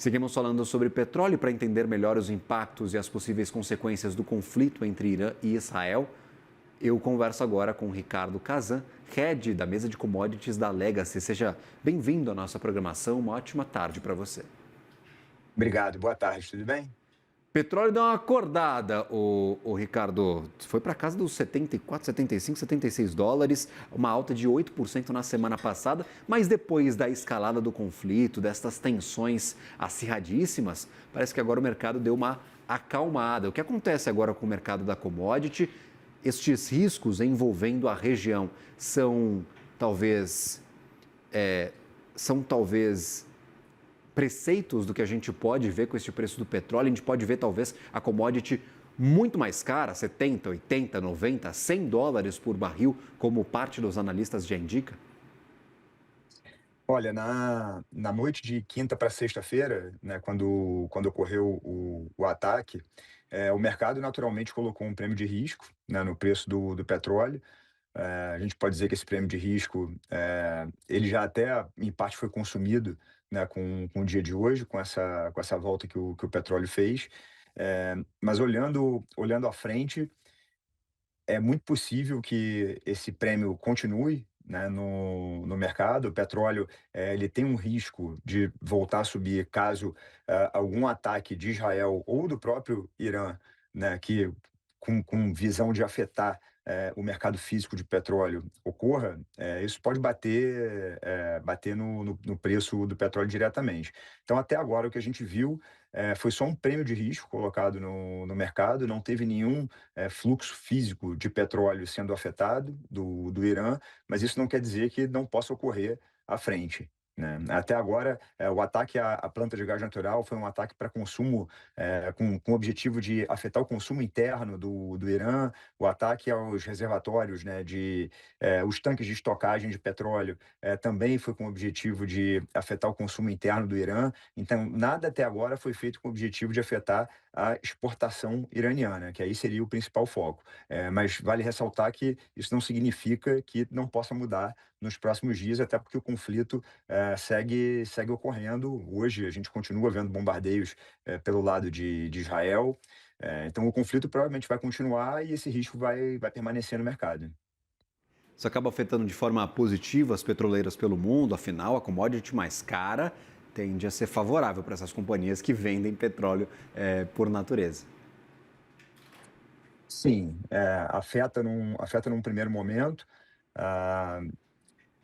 Seguimos falando sobre petróleo para entender melhor os impactos e as possíveis consequências do conflito entre Irã e Israel. Eu converso agora com Ricardo Kazan, head da mesa de commodities da Legacy. Seja bem-vindo à nossa programação. Uma ótima tarde para você. Obrigado, boa tarde, tudo bem? Petróleo deu uma acordada, o Ricardo. Foi para casa dos 74, 75, 76 dólares, uma alta de 8% na semana passada, mas depois da escalada do conflito, destas tensões acirradíssimas, parece que agora o mercado deu uma acalmada. O que acontece agora com o mercado da commodity? Estes riscos envolvendo a região são talvez, são talvez preceitos do que a gente pode ver com este preço do petróleo. A gente pode ver talvez a commodity muito mais cara, 70, 80, 90, 100 dólares por barril, como parte dos analistas já indica? Olha, na noite de quinta para sexta-feira, né, quando ocorreu o ataque, o mercado naturalmente colocou um prêmio de risco, né, no preço do petróleo. A gente pode dizer que esse prêmio de risco, ele já até em parte foi consumido, né, com o dia de hoje, com essa volta que o petróleo fez. Mas olhando à frente, é muito possível que esse prêmio continue, né, no mercado. O petróleo, ele tem um risco de voltar a subir caso, algum ataque de Israel ou do próprio Irã, né, que com visão de afetar, o mercado físico de petróleo ocorra, isso pode bater no preço do petróleo diretamente. Então, até agora, o que a gente viu, foi só um prêmio de risco colocado no mercado, não teve nenhum fluxo físico de petróleo sendo afetado do Irã, mas isso não quer dizer que não possa ocorrer à frente, né? Até agora, o ataque à planta de gás natural foi um ataque para consumo, com o objetivo de afetar o consumo interno do Irã, o ataque aos reservatórios, né, os tanques de estocagem de petróleo, também foi com o objetivo de afetar o consumo interno do Irã. Então, nada até agora foi feito com o objetivo de afetar a exportação iraniana, que aí seria o principal foco. Mas vale ressaltar que isso não significa que não possa mudar nos próximos dias, até porque o conflito segue ocorrendo. Hoje a gente continua vendo bombardeios pelo lado de Israel. Então o conflito provavelmente vai continuar e esse risco vai permanecer no mercado. Isso acaba afetando de forma positiva as petroleiras pelo mundo, afinal, a commodity mais cara tende a ser favorável para essas companhias que vendem petróleo por natureza. Sim, afeta num primeiro momento. ah,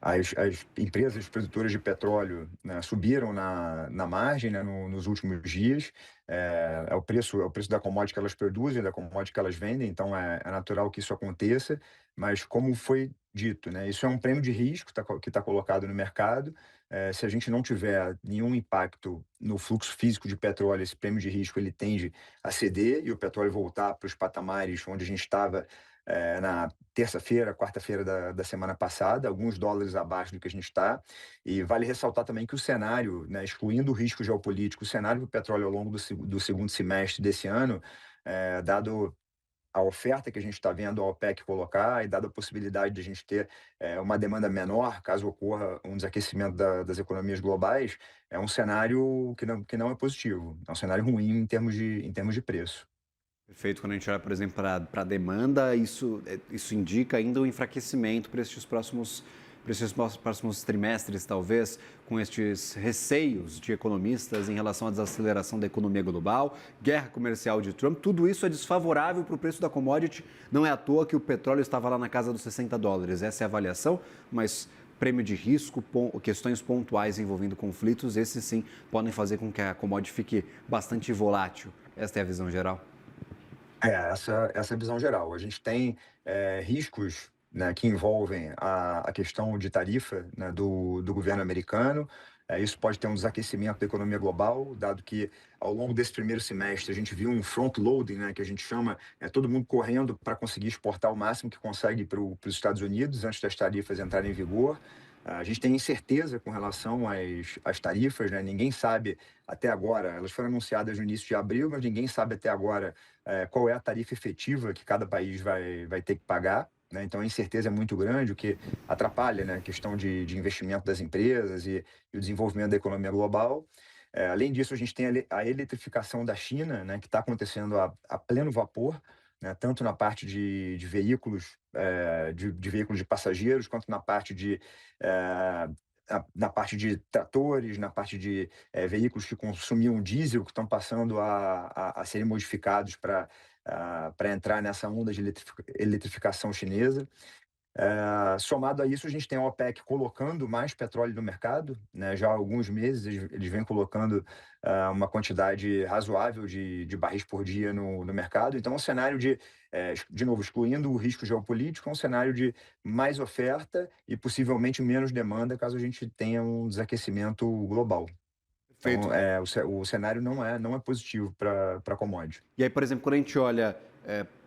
As empresas produtoras de petróleo, né, subiram na margem, né, nos últimos dias. É o preço da commodity que elas produzem, da commodity que elas vendem, então é natural que isso aconteça, mas como foi dito, né, isso é um prêmio de risco que está colocado no mercado. Se a gente não tiver nenhum impacto no fluxo físico de petróleo, esse prêmio de risco ele tende a ceder e o petróleo voltar para os patamares onde a gente estava na terça-feira, quarta-feira da semana passada, alguns dólares abaixo do que a gente está. E vale ressaltar também que o cenário, né, excluindo o risco geopolítico, o cenário do petróleo ao longo do segundo semestre desse ano, dado a oferta que a gente está vendo a OPEC colocar e dada a possibilidade de a gente ter uma demanda menor, caso ocorra um desaquecimento das economias globais, é um cenário que não é positivo, é um cenário ruim em termos de preço. Perfeito. Quando a gente olha, por exemplo, para a demanda, isso indica ainda um enfraquecimento para estes próximos trimestres, talvez, com estes receios de economistas em relação à desaceleração da economia global, guerra comercial de Trump. Tudo isso é desfavorável para o preço da commodity. Não é à toa que o petróleo estava lá na casa dos 60 dólares. Essa é a avaliação, mas prêmio de risco, questões pontuais envolvendo conflitos, esses sim podem fazer com que a commodity fique bastante volátil. Esta é a visão geral. Essa é a visão geral. A gente tem riscos, né, que envolvem a questão de tarifa, né, do governo americano. Isso pode ter um desaquecimento da economia global, dado que ao longo desse primeiro semestre a gente viu um front-loading, né, que a gente chama, todo mundo correndo para conseguir exportar o máximo que consegue para os Estados Unidos antes das tarifas entrarem em vigor. A gente tem incerteza com relação às tarifas, né? Ninguém sabe até agora, elas foram anunciadas no início de abril, mas ninguém sabe até agora qual é a tarifa efetiva que cada país vai ter que pagar, né? Então a incerteza é muito grande, o que atrapalha, né, a questão de investimento das empresas e o desenvolvimento da economia global. Além disso, a gente tem a eletrificação da China, né, que está acontecendo a pleno vapor, né, tanto na parte de veículos, de veículos de passageiros, quanto na parte eh, na parte de tratores, na parte de veículos que consumiam diesel, que estão passando a serem modificados para entrar nessa onda de eletrificação chinesa. Somado a isso, a gente tem a OPEC colocando mais petróleo no mercado, né? Já há alguns meses eles vêm colocando uma quantidade razoável de barris por dia no mercado. Então, é um cenário de novo, excluindo o risco geopolítico, é um cenário de mais oferta e possivelmente menos demanda caso a gente tenha um desaquecimento global. Então, Perfeito. o cenário não é positivo para commodity. E aí, por exemplo, quando a gente olha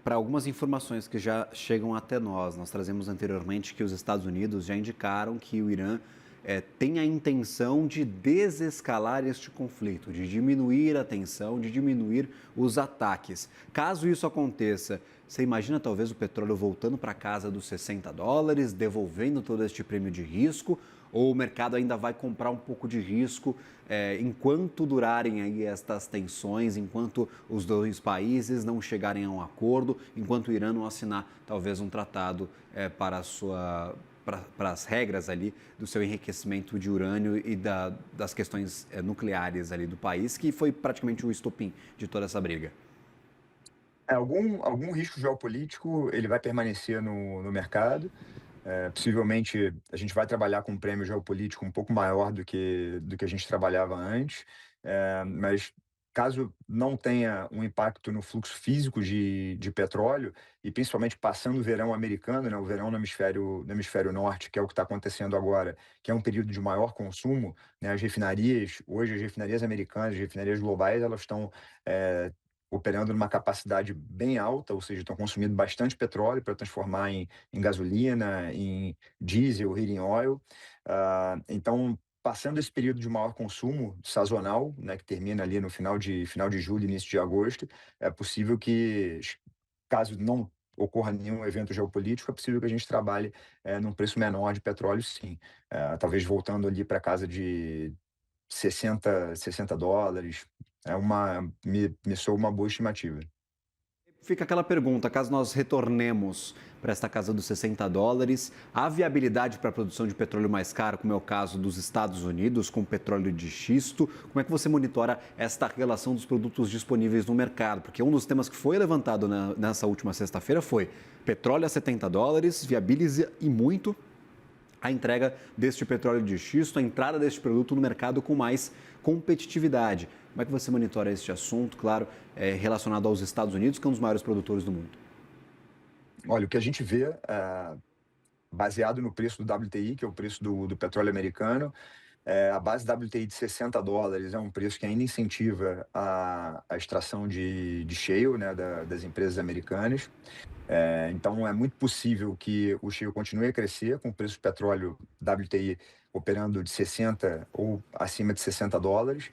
para algumas informações que já chegam até nós trazemos anteriormente que os Estados Unidos já indicaram que o Irã tem a intenção de desescalar este conflito, de diminuir a tensão, de diminuir os ataques. Caso isso aconteça, você imagina talvez o petróleo voltando para casa dos US$ 60, devolvendo todo este prêmio de risco, ou o mercado ainda vai comprar um pouco de risco enquanto durarem aí estas tensões, enquanto os dois países não chegarem a um acordo, enquanto o Irã não assinar talvez um tratado para a sua para as regras ali do seu enriquecimento de urânio e das questões nucleares ali do país, que foi praticamente o estopim de toda essa briga. Algum risco geopolítico ele vai permanecer no mercado. Possivelmente a gente vai trabalhar com um prêmio geopolítico um pouco maior do que a gente trabalhava antes, mas caso não tenha um impacto no fluxo físico de petróleo, e principalmente passando o verão americano, né, o verão no hemisfério norte, que é o que está acontecendo agora, que é um período de maior consumo, né, hoje as refinarias americanas, as refinarias globais, elas estão operando numa capacidade bem alta, ou seja, estão consumindo bastante petróleo para transformar em gasolina, em diesel, heating oil. Então, passando esse período de maior consumo sazonal, né, que termina ali no final de julho, início de agosto, é possível que, caso não ocorra nenhum evento geopolítico, é possível que a gente trabalhe num preço menor de petróleo, sim. Talvez voltando ali para casa de $60. Me soa uma boa estimativa. Fica aquela pergunta, caso nós retornemos para esta casa dos US$ 60, há viabilidade para a produção de petróleo mais caro, como é o caso dos Estados Unidos, com petróleo de xisto? Como é que você monitora esta relação dos produtos disponíveis no mercado? Porque um dos temas que foi levantado nessa última sexta-feira foi petróleo a US$ 70, viabiliza e muito a entrega deste petróleo de xisto, a entrada deste produto no mercado com mais competitividade. Como é que você monitora este assunto, claro, relacionado aos Estados Unidos, que é um dos maiores produtores do mundo? Olha, o que a gente vê, baseado no preço do WTI, que é o preço do petróleo americano, a base WTI de $60 é um preço que ainda incentiva a extração de shale, né, das empresas americanas. Então, é muito possível que o shale continue a crescer, com o preço do petróleo WTI operando de 60 ou acima de $60.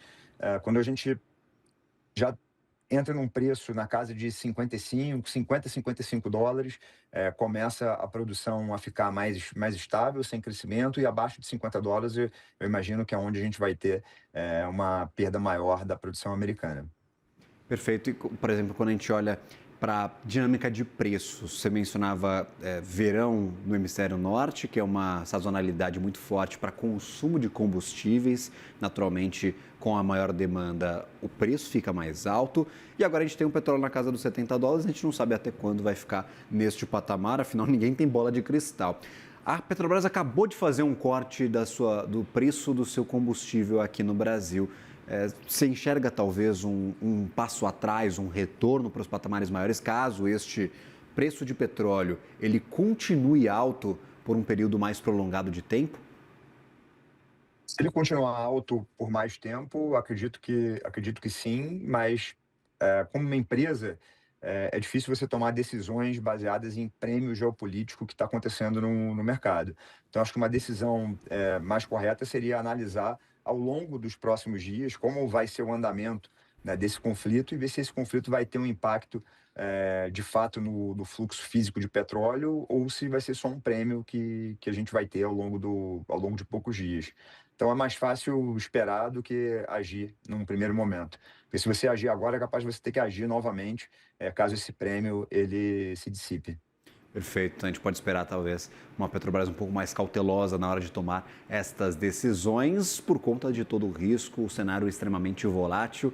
Quando a gente já entra num preço na casa de 55 $50, $55, começa a produção a ficar mais estável, sem crescimento, e abaixo de $50 eu imagino que é onde a gente vai ter uma perda maior da produção americana. Perfeito. E, por exemplo, quando a gente olha para a dinâmica de preços, você mencionava verão no hemisfério norte, que é uma sazonalidade muito forte para consumo de combustíveis. Naturalmente, com a maior demanda, o preço fica mais alto. E agora a gente tem um petróleo na casa dos $70, a gente não sabe até quando vai ficar neste patamar, afinal, ninguém tem bola de cristal. A Petrobras acabou de fazer um corte do preço do seu combustível aqui no Brasil. Você enxerga talvez um passo atrás, um retorno para os patamares maiores, caso este preço de petróleo ele continue alto por um período mais prolongado de tempo? Se ele continuar alto por mais tempo, acredito que sim, mas como uma empresa, é difícil você tomar decisões baseadas em prêmio geopolítico que está acontecendo no mercado. Então, acho que uma decisão mais correta seria analisar ao longo dos próximos dias como vai ser o andamento, né, desse conflito, e ver se esse conflito vai ter um impacto de fato no fluxo físico de petróleo, ou se vai ser só um prêmio que a gente vai ter ao longo de poucos dias. Então é mais fácil esperar do que agir num primeiro momento. Porque se você agir agora, é capaz de você ter que agir novamente, caso esse prêmio ele se dissipe. Perfeito. Então a gente pode esperar, talvez, uma Petrobras um pouco mais cautelosa na hora de tomar estas decisões, por conta de todo o risco, o cenário extremamente volátil.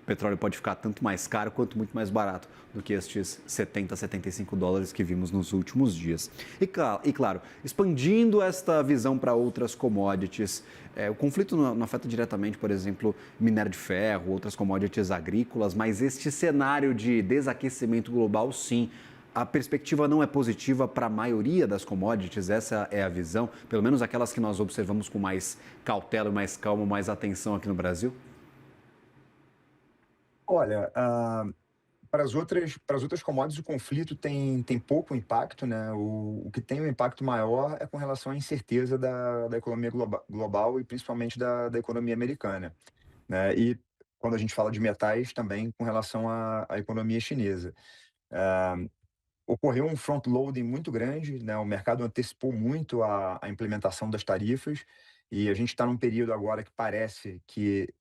O petróleo pode ficar tanto mais caro quanto muito mais barato do que estes 70, 75 dólares que vimos nos últimos dias. E claro, expandindo esta visão para outras commodities, o conflito não afeta diretamente, por exemplo, minério de ferro, outras commodities agrícolas, mas este cenário de desaquecimento global, sim. A perspectiva não é positiva para a maioria das commodities, essa é a visão, pelo menos aquelas que nós observamos com mais cautela, mais calma, mais atenção aqui no Brasil? Olha, para as outras commodities, o conflito tem pouco impacto, né? O que tem um impacto maior é com relação à incerteza da economia global e principalmente da economia americana, né? E quando a gente fala de metais, também com relação à economia chinesa. Ah, Ocorreu um front-loading muito grande, né? O mercado antecipou muito a implementação das tarifas e a gente está num período agora que parece que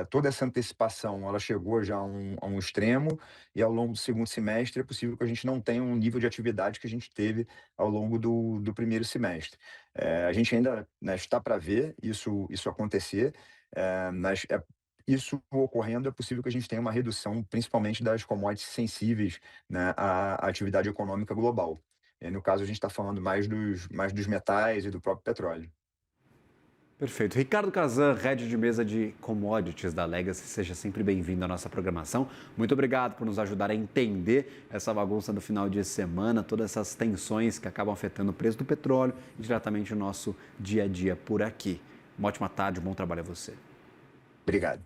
toda essa antecipação ela chegou já a um extremo e ao longo do segundo semestre é possível que a gente não tenha um nível de atividade que a gente teve ao longo do primeiro semestre. A gente ainda, né, está para ver isso acontecer, mas isso ocorrendo é possível que a gente tenha uma redução, principalmente das commodities sensíveis, né, à atividade econômica global. No caso, a gente está falando mais dos metais e do próprio petróleo. Perfeito. Ricardo Kazan, head de mesa de commodities da Legacy, seja sempre bem-vindo à nossa programação. Muito obrigado por nos ajudar a entender essa bagunça do final de semana, todas essas tensões que acabam afetando o preço do petróleo e diretamente o nosso dia a dia por aqui. Uma ótima tarde, um bom trabalho a você. Obrigado.